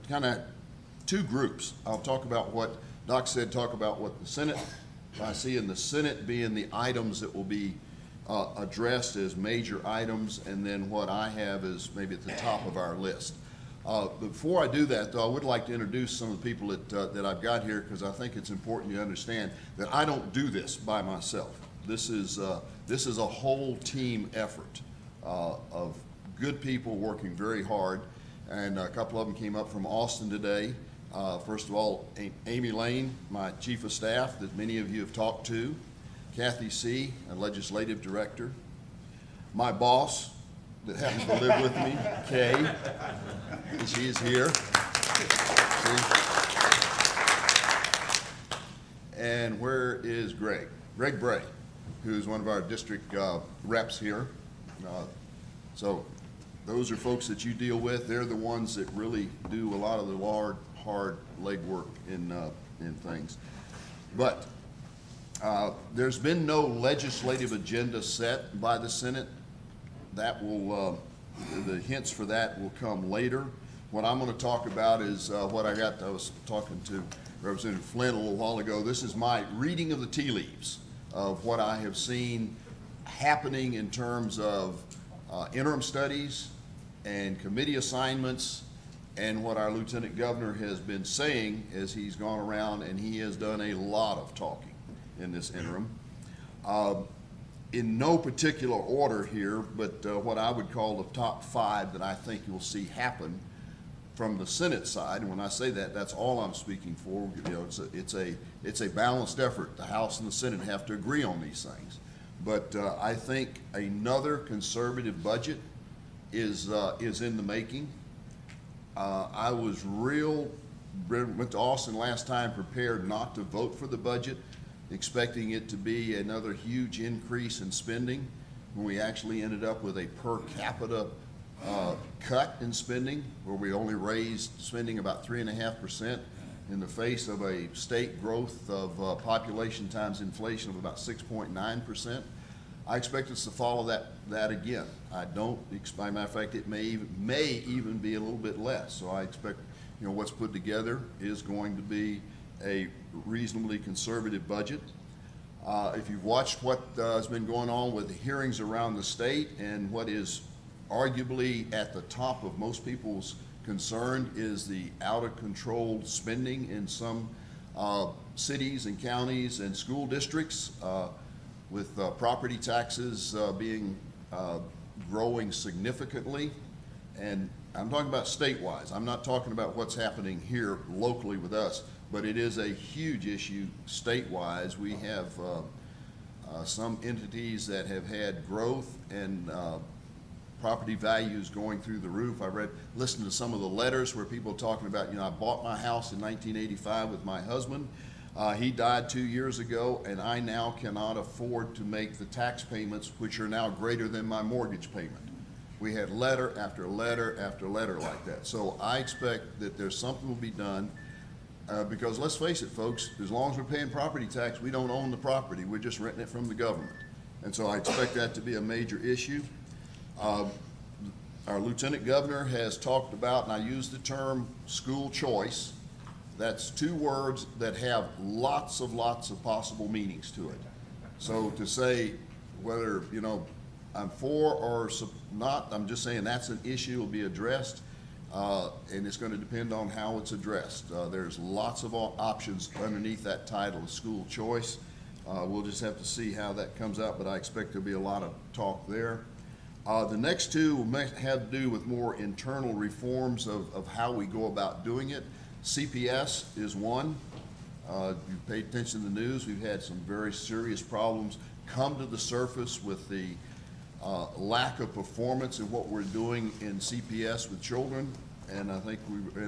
kind of two groups. I'll talk about what Doc said, talk about what the Senate, I see in the Senate being the items that will be addressed as major items, and then what I have is maybe at the top of our list. Before I do that, though, I would like to introduce some of the people that I've got here, because I think it's important you understand that I don't do this by myself. This is a whole team effort of good people working very hard, and a couple of them came up from Austin today. First of all, Amy Lane, my chief of staff that many of you have talked to, Kathy C., a legislative director, my boss that happens to live with me, Kay, she is here. See? And where is Greg? Greg Bray, who's one of our district reps here. So those are folks that you deal with. They're the ones that really do a lot of the hard legwork in things. But there's been no legislative agenda set by the Senate. That will, the hints for that will come later. What I'm going to talk about is what I was talking to Representative Flynn a little while ago. This is my reading of the tea leaves of what I have seen happening in terms of interim studies and committee assignments, and what our Lieutenant Governor has been saying as he's gone around, and he has done a lot of talking in this interim. In no particular order here, but what I would call the top 5 that I think you'll see happen from the Senate side. And when I say that, that's all I'm speaking for. You know, it's a balanced effort. The House and the Senate have to agree on these things. But I think another conservative budget is in the making. I went to Austin last time prepared not to vote for the budget, expecting it to be another huge increase in spending, when we actually ended up with a per capita cut in spending, where we only raised spending about 3.5% in the face of a state growth of population times inflation of about 6.9%. I expect us to follow that again. I don't, as a matter of fact, it may even be a little bit less. So I expect, you know, what's put together is going to be a reasonably conservative budget. If you've watched what has been going on with the hearings around the state, and what is arguably at the top of most people's concern is the out of control spending in some cities and counties and school districts, with property taxes growing significantly. And I'm talking about statewide. I'm not talking about what's happening here locally with us, but it is a huge issue statewide. We have some entities that have had growth and property values going through the roof. Listened to some of the letters where people are talking about, you know, I bought my house in 1985 with my husband. He died 2 years ago, and I now cannot afford to make the tax payments, which are now greater than my mortgage payment. We had letter after letter after letter like that. So I expect that there's something will be done, because let's face it, folks, as long as we're paying property tax, we don't own the property. We're just renting it from the government. And so I expect that to be a major issue. Our Lieutenant Governor has talked about, and I use the term school choice. That's 2 words that have lots of possible meanings to it. So to say whether, you know, I'm for or not, I'm just saying that's an issue will be addressed, and it's going to depend on how it's addressed. There's lots of options underneath that title of school choice. We'll just have to see how that comes out, but I expect there'll be a lot of talk there. The next 2 will have to do with more internal reforms of how we go about doing it. CPS is one. You've paid attention to the news. We've had some very serious problems come to the surface with the lack of performance in what we're doing in CPS with children. And I think we're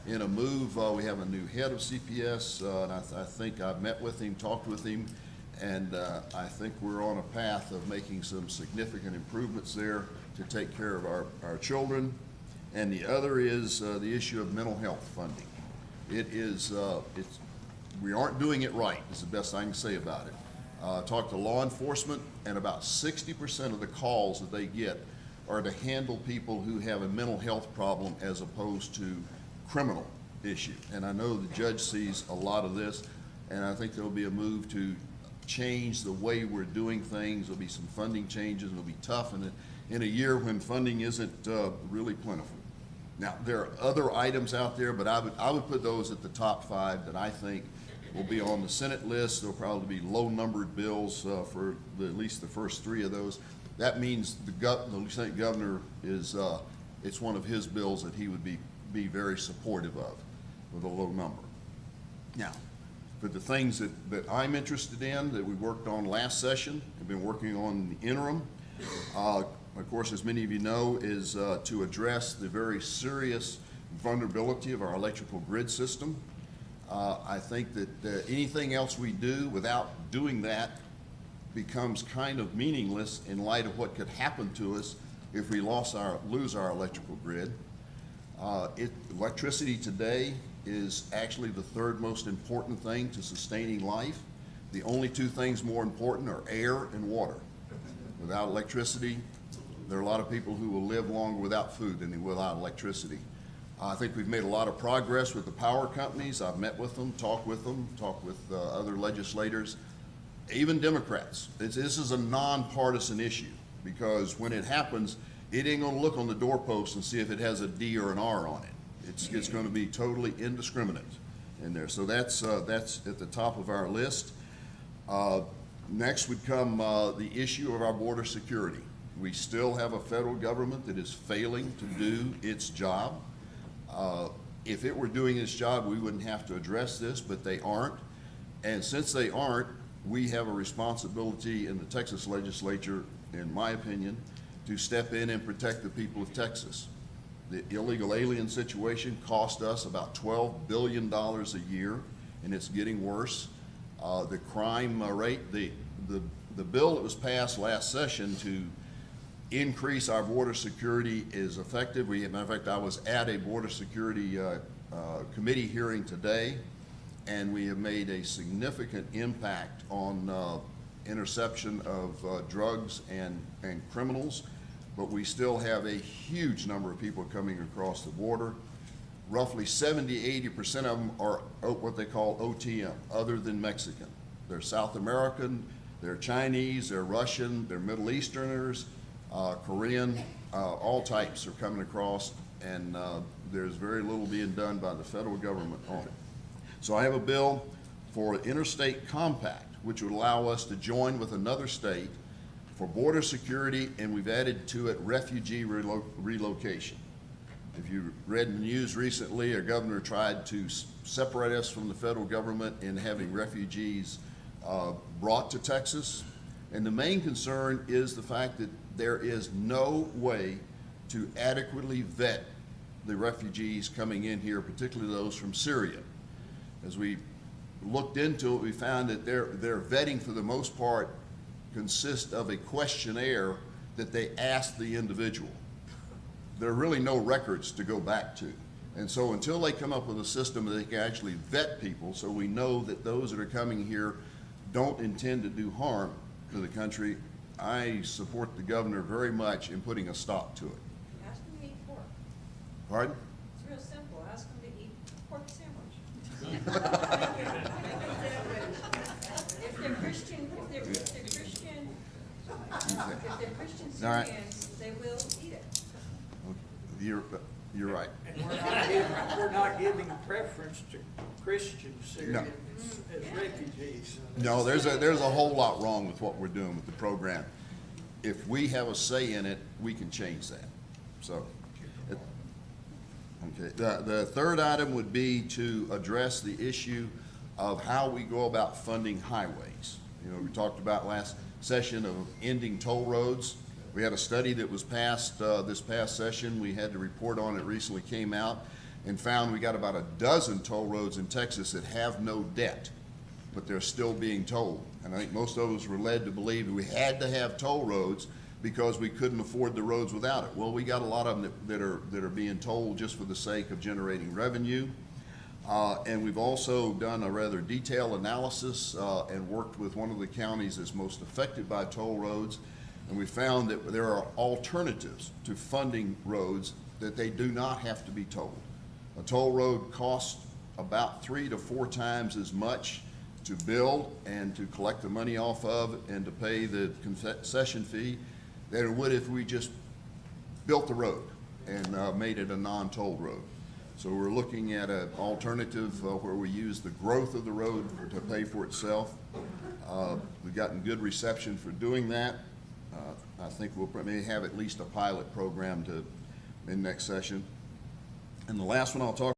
in a move. We have a new head of CPS, and I think I've met with him, talked with him, and I think we're on a path of making some significant improvements there to take care of our children. And the other is the issue of mental health funding. We aren't doing it right, is the best I can say about it. Talk to law enforcement, and about 60% of the calls that they get are to handle people who have a mental health problem, as opposed to criminal issue. And I know the judge sees a lot of this, and I think there'll be a move to change the way we're doing things. There'll be some funding changes. It'll be tough in a year when funding isn't really plentiful. Now, there are other items out there, but I would put those at the top 5 that I think will be on the Senate list. There'll probably be low-numbered bills for at least the first 3 of those. That means the lieutenant governor is, it's one of his bills that he would be very supportive of with a low number. Now, for the things that I'm interested in, that we worked on last session, have been working on in the interim, of course, as many of you know, is to address the very serious vulnerability of our electrical grid system. I think that anything else we do without doing that becomes kind of meaningless in light of what could happen to us if we lose our electrical grid. Electricity today is actually the 3rd most important thing to sustaining life. The only 2 things more important are air and water. Without electricity, there are a lot of people who will live longer without food than they will without electricity. I think we've made a lot of progress with the power companies. I've met with them, talked with other legislators, even Democrats. This is a nonpartisan issue, because when it happens, it ain't gonna look on the doorpost and see if it has a D or an R on it. It's gonna be totally indiscriminate in there. So that's at the top of our list. Next would come the issue of our border security. We still have a federal government that is failing to do its job. If it were doing its job, we wouldn't have to address this, but they aren't. And since they aren't, we have a responsibility in the Texas legislature, in my opinion, to step in and protect the people of Texas. The illegal alien situation cost us about $12 billion a year, and it's getting worse. The crime rate, the bill that was passed last session to increase our border security is effective. Matter of fact, I was at a border security committee hearing today, and we have made a significant impact on interception of drugs and criminals, but we still have a huge number of people coming across the border. Roughly 70–80% of them are what they call OTM, other than Mexican. They're South American, they're Chinese, they're Russian, they're Middle Easterners, Korean, all types are coming across, and there's very little being done by the federal government on it. So I have a bill for an interstate compact, which would allow us to join with another state for border security, and we've added to it refugee relocation. If you read in the news recently, a governor tried to separate us from the federal government in having refugees brought to Texas. And the main concern is the fact that there is no way to adequately vet the refugees coming in here, particularly those from Syria. As we looked into it, we found that their vetting, for the most part, consists of a questionnaire that they ask the individual. There are really no records to go back to. And so until they come up with a system that they can actually vet people, so we know that those that are coming here don't intend to do harm to the country, I support the governor very much in putting a stop to it. Ask them to eat pork. Pardon? It's real simple. Ask them to eat pork sandwich. If they're Christian, if they're Christian All right. Syrians, they will eat it. You're right. And we're not giving preference to Christian Syrians as refugees. No, there's a whole lot wrong with what we're doing with the program. If we have a say in it, we can change that. So, okay. The third item would be to address the issue of how we go about funding highways. You know, we talked about last session of ending toll roads. We had a study that was passed this past session. We had to report on it, recently came out, and found we got about a dozen toll roads in Texas that have no debt, but they're still being tolled. And I think most of us were led to believe that we had to have toll roads because we couldn't afford the roads without it. Well, we got a lot of them that are being tolled just for the sake of generating revenue. And we've also done a rather detailed analysis and worked with one of the counties that's most affected by toll roads. And we found that there are alternatives to funding roads, that they do not have to be tolled. A toll road costs about 3 to 4 times as much to build and to collect the money off of and to pay the concession fee than it would if we just built the road and made it a non-toll road. So we're looking at an alternative where we use the growth of the road to pay for itself. We've gotten good reception for doing that. I think we'll may have at least a pilot program in next session. And the last one I'll talk